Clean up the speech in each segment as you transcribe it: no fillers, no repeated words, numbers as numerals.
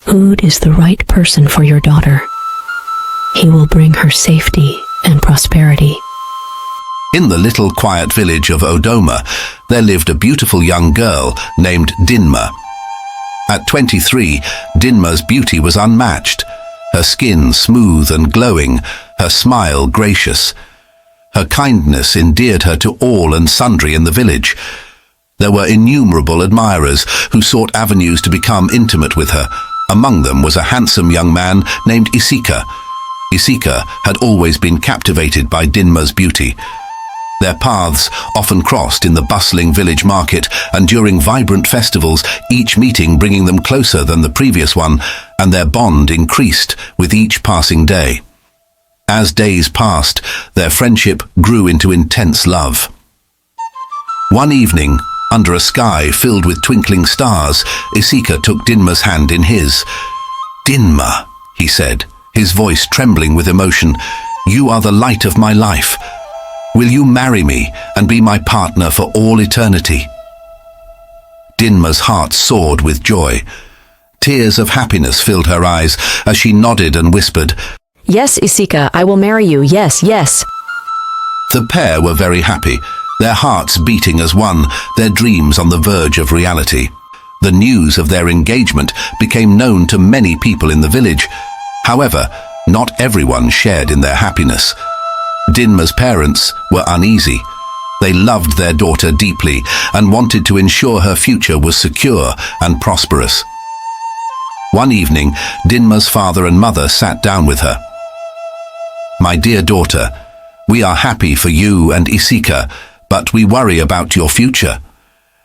Ood is the right person for your daughter. He will bring her safety and prosperity. In the little quiet village of Odoma, there lived a beautiful young girl named Dinma. At 23, Dinma's beauty was unmatched. Her skin smooth and glowing, her smile gracious. Her kindness endeared her to all and sundry in the village. There were innumerable admirers who sought avenues to become intimate with her. Among them was a handsome young man named Isika. Isika had always been captivated by Dinma's beauty. Their paths often crossed in the bustling village market, and during vibrant festivals, each meeting bringing them closer than the previous one, and their bond increased with each passing day. As days passed, their friendship grew into intense love. One evening, under a sky filled with twinkling stars, Isika took Dinma's hand in his. "Dinma," he said, his voice trembling with emotion, "you are the light of my life. Will you marry me and be my partner for all eternity?" Dinma's heart soared with joy. Tears of happiness filled her eyes as she nodded and whispered, "Yes, Isika, I will marry you. Yes, yes." The pair were very happy, their hearts beating as one, their dreams on the verge of reality. The news of their engagement became known to many people in the village. However, not everyone shared in their happiness. Dinma's parents were uneasy. They loved their daughter deeply and wanted to ensure her future was secure and prosperous. One evening, Dinma's father and mother sat down with her. "My dear daughter, we are happy for you and Isika, but we worry about your future.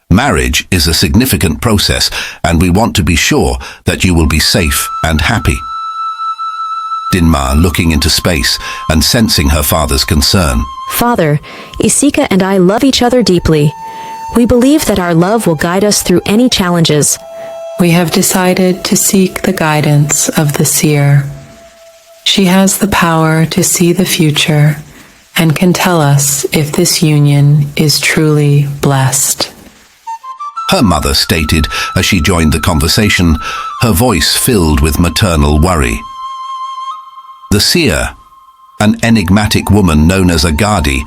Marriage is a significant process, and we want to be sure that you will be safe and happy." Dinma, looking into space and sensing her father's concern. "Father, Isika and I love each other deeply. We believe that our love will guide us through any challenges." We have decided to seek the guidance of the Seer. She has the power to see the future and can tell us if this union is truly blessed. Her mother stated as she joined the conversation, her voice filled with maternal worry. The Seer, an enigmatic woman known as Agadi,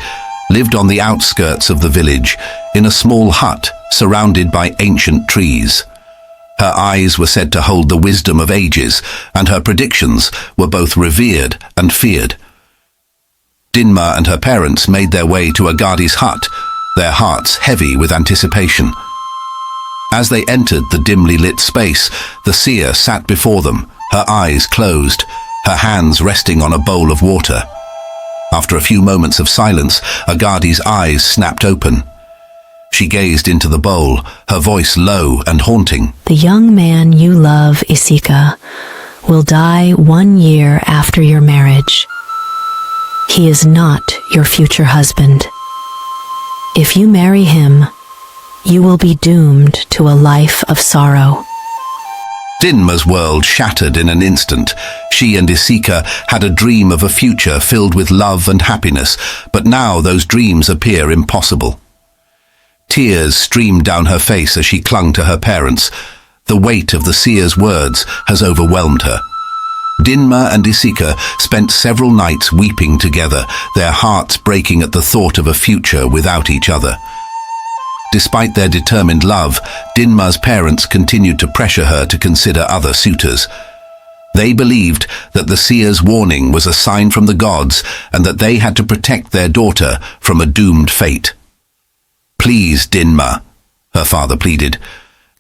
lived on the outskirts of the village in a small hut surrounded by ancient trees. Her eyes were said to hold the wisdom of ages, and her predictions were both revered and feared. Dinma and her parents made their way to Agadi's hut, their hearts heavy with anticipation. As they entered the dimly lit space, the Seer sat before them, her eyes closed, her hands resting on a bowl of water. After a few moments of silence, Agadi's eyes snapped open. She gazed into the bowl, her voice low and haunting. "The young man you love, Isika, will die 1 year after your marriage. He is not your future husband. If you marry him, you will be doomed to a life of sorrow." Dinma's world shattered in an instant. She and Isika had a dream of a future filled with love and happiness, but now those dreams appear impossible. Tears streamed down her face as she clung to her parents. The weight of the Seer's words has overwhelmed her. Dinma and Isika spent several nights weeping together, their hearts breaking at the thought of a future without each other. Despite their determined love, Dinma's parents continued to pressure her to consider other suitors. They believed that the Seer's warning was a sign from the gods and that they had to protect their daughter from a doomed fate. "Please, Dinma," her father pleaded,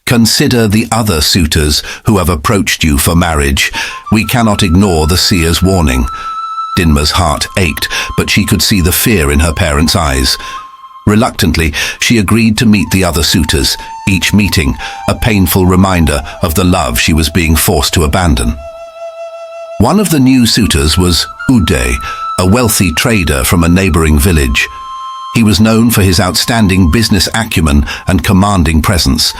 "consider the other suitors who have approached you for marriage. We cannot ignore the Seer's warning." Dinma's heart ached, but she could see the fear in her parents' eyes. Reluctantly, she agreed to meet the other suitors, each meeting a painful reminder of the love she was being forced to abandon. One of the new suitors was Uday, a wealthy trader from a neighboring village. He was known for his outstanding business acumen and commanding presence.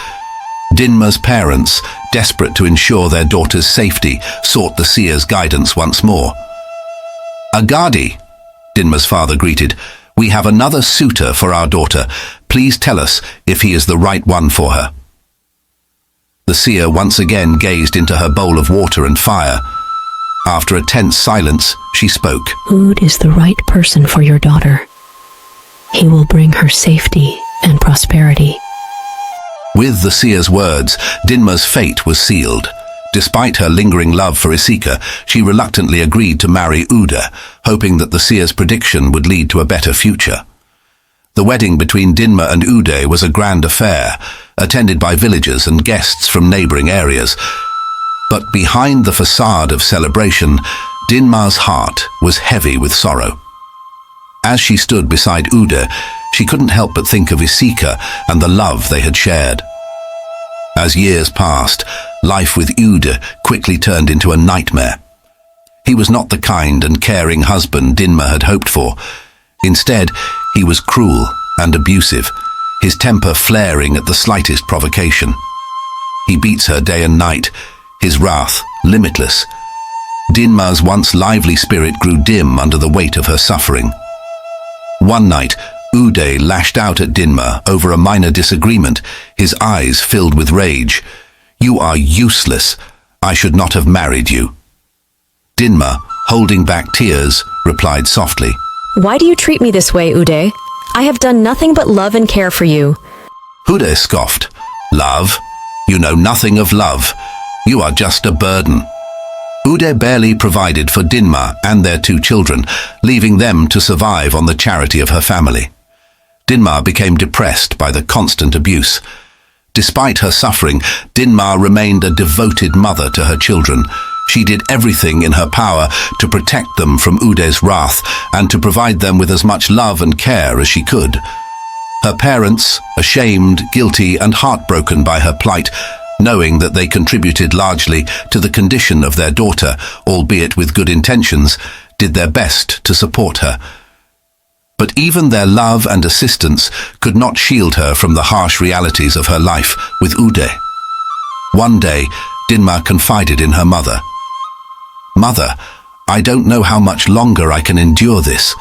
Dinma's parents, desperate to ensure their daughter's safety, sought the Seer's guidance once more. "Agadi," Dinma's father greeted, "we have another suitor for our daughter. Please tell us if he is the right one for her." The seer once again gazed into her bowl of water and fire. After a tense silence, she spoke. Ud is the right person for your daughter. He will bring her safety and prosperity. With the seer's words, Dinma's fate was sealed. Despite her lingering love for Isika, she reluctantly agreed to marry Uda, hoping that the seer's prediction would lead to a better future. The wedding between Dinma and Ude was a grand affair, attended by villagers and guests from neighboring areas. But behind the facade of celebration, Dinma's heart was heavy with sorrow. As she stood beside Ude, she couldn't help but think of Isika and the love they had shared. As years passed, life with Ude quickly turned into a nightmare. He was not the kind and caring husband Dinma had hoped for. Instead, he was cruel and abusive, his temper flaring at the slightest provocation. He beats her day and night, his wrath limitless. Dinma's once lively spirit grew dim under the weight of her suffering. One night, Ude lashed out at Dinma over a minor disagreement, his eyes filled with rage. "You are useless. I should not have married you." Dinma, holding back tears, replied softly. Why do you treat me this way, Ude? I have done nothing but love and care for you. Ude scoffed. "Love? You know nothing of love. You are just a burden." Ude barely provided for Dinma and their 2 children, leaving them to survive on the charity of her family. Dinma became depressed by the constant abuse. Despite her suffering, Dinma remained a devoted mother to her children. She did everything in her power to protect them from Ude's wrath and to provide them with as much love and care as she could. Her parents, ashamed, guilty, and heartbroken by her plight, knowing that they contributed largely to the condition of their daughter, albeit with good intentions, did their best to support her. But even their love and assistance could not shield her from the harsh realities of her life with Ude. One day, Dinma confided in her mother. "Mother, I don't know how much longer I can endure this.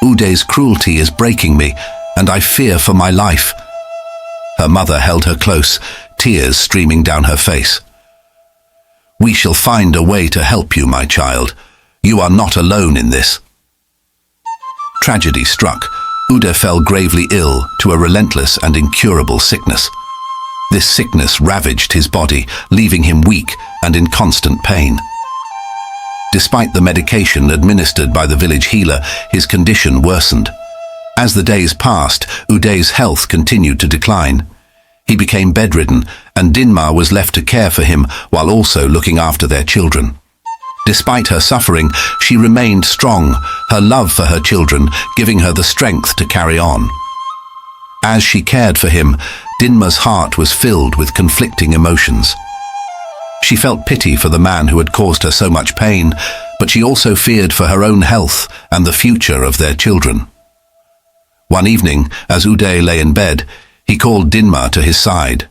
Ude's cruelty is breaking me, and I fear for my life." Her mother held her close, tears streaming down her face. "We shall find a way to help you, my child. You are not alone in this." Tragedy struck. Ude fell gravely ill to a relentless and incurable sickness. This sickness ravaged his body, leaving him weak and in constant pain. Despite the medication administered by the village healer, his condition worsened. As the days passed, Ude's health continued to decline. He became bedridden, and Dinma was left to care for him while also looking after their children. Despite her suffering, she remained strong, her love for her children giving her the strength to carry on. As she cared for him, Dinma's heart was filled with conflicting emotions. She felt pity for the man who had caused her so much pain, but she also feared for her own health and the future of their children. One evening, as Ude lay in bed, he called Dinma to his side.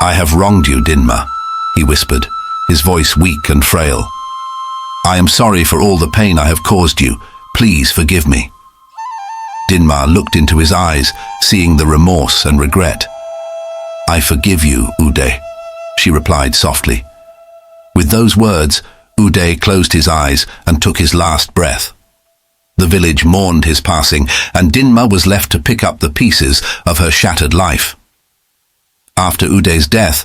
"I have wronged you, Dinma," he whispered, his voice weak and frail. "I am sorry for all the pain I have caused you. Please forgive me." Dinma looked into his eyes, seeing the remorse and regret. "I forgive you, Ude," she replied softly. With those words, Ude closed his eyes and took his last breath. The village mourned his passing, and Dinma was left to pick up the pieces of her shattered life. After Ude's death,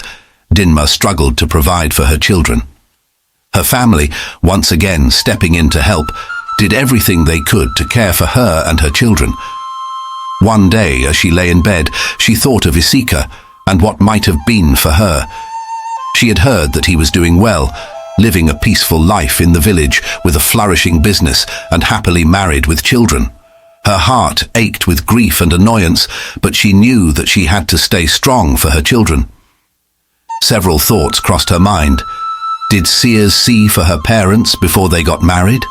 Dinma struggled to provide for her children. Her family, once again stepping in to help, did everything they could to care for her and her children. One day, as she lay in bed, she thought of Isika and what might have been for her. She had heard that he was doing well, living a peaceful life in the village with a flourishing business and happily married with children. Her heart ached with grief and annoyance, but she knew that she had to stay strong for her children. Several thoughts crossed her mind. Did Seers see for her parents before they got married?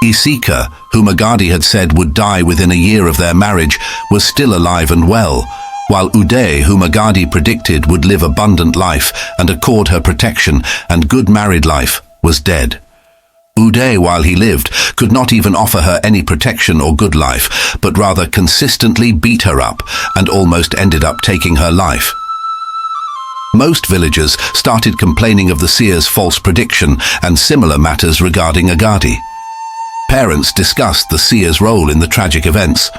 Isika, who Magadi had said would die within a year of their marriage, was still alive and well, while Ude, who Magadi predicted would live abundant life and accord her protection and good married life, was dead. Ude, while he lived, could not even offer her any protection or good life, but rather consistently beat her up and almost ended up taking her life. Most villagers started complaining of the seer's false prediction and similar matters regarding Agadi. Parents discussed the seer's role in the tragic events.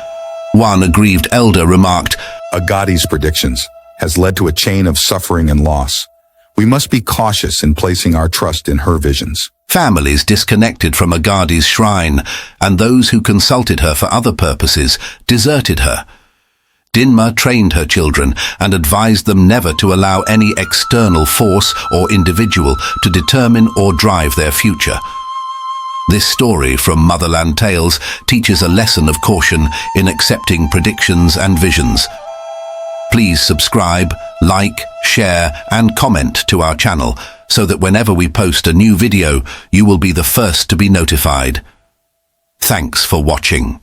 One aggrieved elder remarked, Agadi's predictions has led to a chain of suffering and loss. We must be cautious in placing our trust in her visions. Families disconnected from Agadi's shrine, and those who consulted her for other purposes deserted her. Dinma trained her children and advised them never to allow any external force or individual to determine or drive their future. This story from Motherland Tales teaches a lesson of caution in accepting predictions and visions. Please subscribe, like, share, and comment to our channel so that whenever we post a new video, you will be the first to be notified. Thanks for watching.